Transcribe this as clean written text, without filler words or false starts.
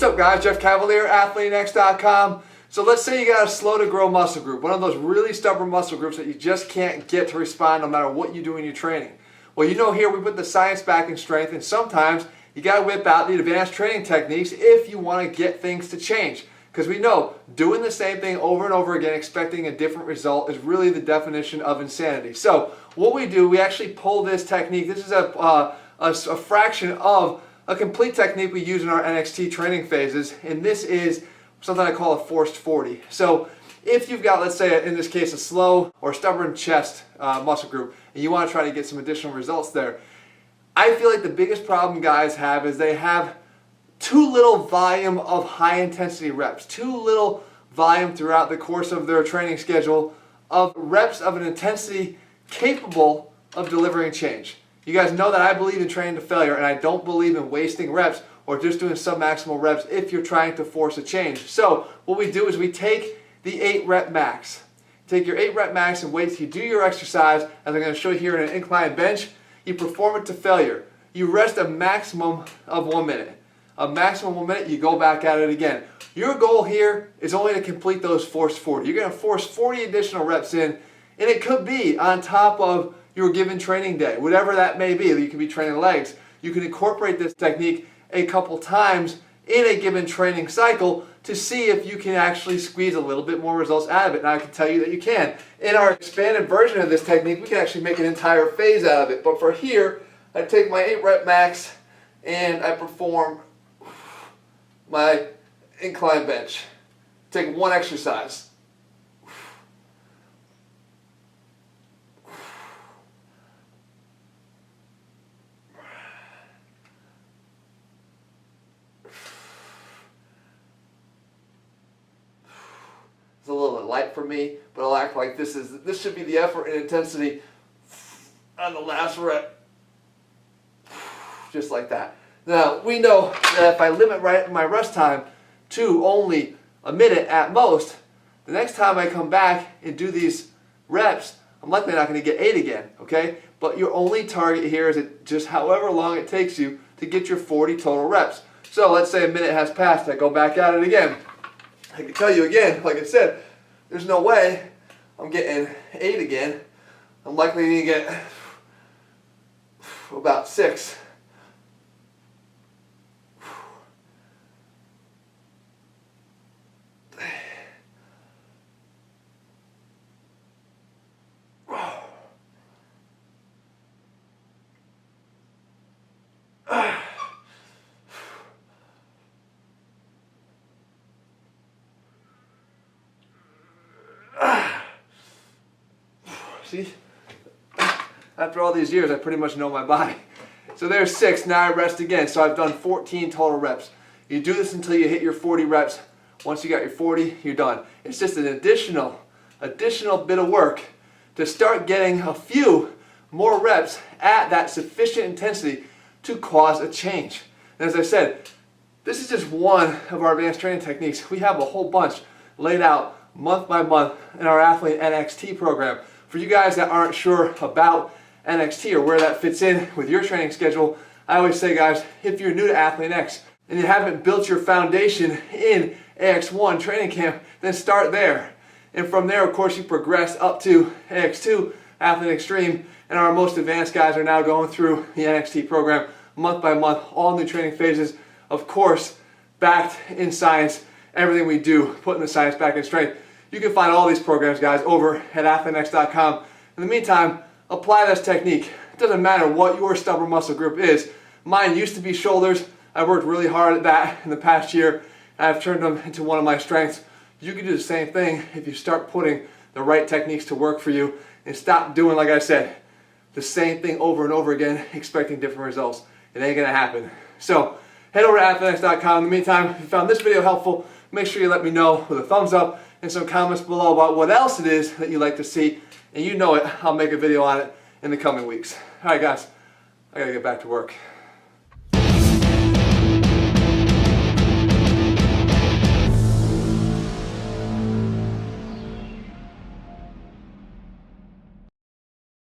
What's up guys, Jeff Cavalier, ATHLEAN-X.com. So let's say you got a slow to grow muscle group, one of those really stubborn muscle groups that you just can't get to respond no matter what you do in your training. Well, you know, here we put the science back in strength, and sometimes you got to whip out the advanced training techniques if you want to get things to change. Because we know doing the same thing over and over again expecting a different result is really the definition of insanity. So what we do, we actually pull this technique. This is a fraction of a complete technique we use in our NXT training phases, and this is something I call a forced 40. So if you've got, let's say, in this case, a slow or stubborn chest muscle group, and you want to try to get some additional results there, I feel like the biggest problem guys have is they have too little volume of high intensity reps, too little volume throughout the course of their training schedule of reps of an intensity capable of delivering change. You guys know that I believe in training to failure, and I don't believe in wasting reps or just doing submaximal reps if you're trying to force a change. So what we do is we take the 8 rep max. Take your 8 rep max and wait till you do your exercise, as I'm going to show you here in an incline bench. You perform it to failure. You rest a maximum of 1 minute. A maximum 1 minute, you go back at it again. Your goal here is only to complete those forced 40. You're going to force 40 additional reps in, and it could be on top of your given training day, whatever that may be. You could be training legs. You can incorporate this technique a couple times in a given training cycle to see if you can actually squeeze a little bit more results out of it. And I can tell you that you can. In our expanded version of this technique, we can actually make an entire phase out of it. But for here, I take my 8 rep max and I perform my incline bench. Take one exercise. It's a little bit light for me, but I'll act like this should be the effort and intensity on the last rep. Just like that. Now, we know that if I limit my rest time to only a minute at most, the next time I come back and do these reps, I'm likely not going to get 8 again, okay? But your only target here is just however long it takes you to get your 40 total reps. So let's say a minute has passed, I go back at it again. I can tell you again, like I said, there's no way I'm getting 8 again. I'm likely to get about 6. See, after all these years, I pretty much know my body. So there's 6, now I rest again. So I've done 14 total reps. You do this until you hit your 40 reps. Once you got your 40, you're done. It's just an additional bit of work to start getting a few more reps at that sufficient intensity to cause a change. And as I said, this is just one of our advanced training techniques. We have a whole bunch laid out month by month in our ATHLEAN-NXT program. For you guys that aren't sure about NXT or where that fits in with your training schedule, I always say, guys, if you're new to ATHLEAN-X and you haven't built your foundation in AX1 training camp, then start there. And from there, of course, you progress up to AX2, Athlete Extreme, and our most advanced guys are now going through the NXT program month by month, all new training phases, of course, backed in science, everything we do, putting the science back in strength. You can find all these programs, guys, over at ATHLEAN-X.com. In the meantime, apply this technique. It doesn't matter what your stubborn muscle group is. Mine used to be shoulders. I worked really hard at that in the past year, and I've turned them into one of my strengths. You can do the same thing if you start putting the right techniques to work for you and stop doing, like I said, the same thing over and over again, expecting different results. It ain't gonna happen. So head over to ATHLEAN-X.com. In the meantime, if you found this video helpful, make sure you let me know with a thumbs up and some comments below about what else it is that you'd like to see. And you know it, I'll make a video on it in the coming weeks. Alright guys, I gotta get back to work.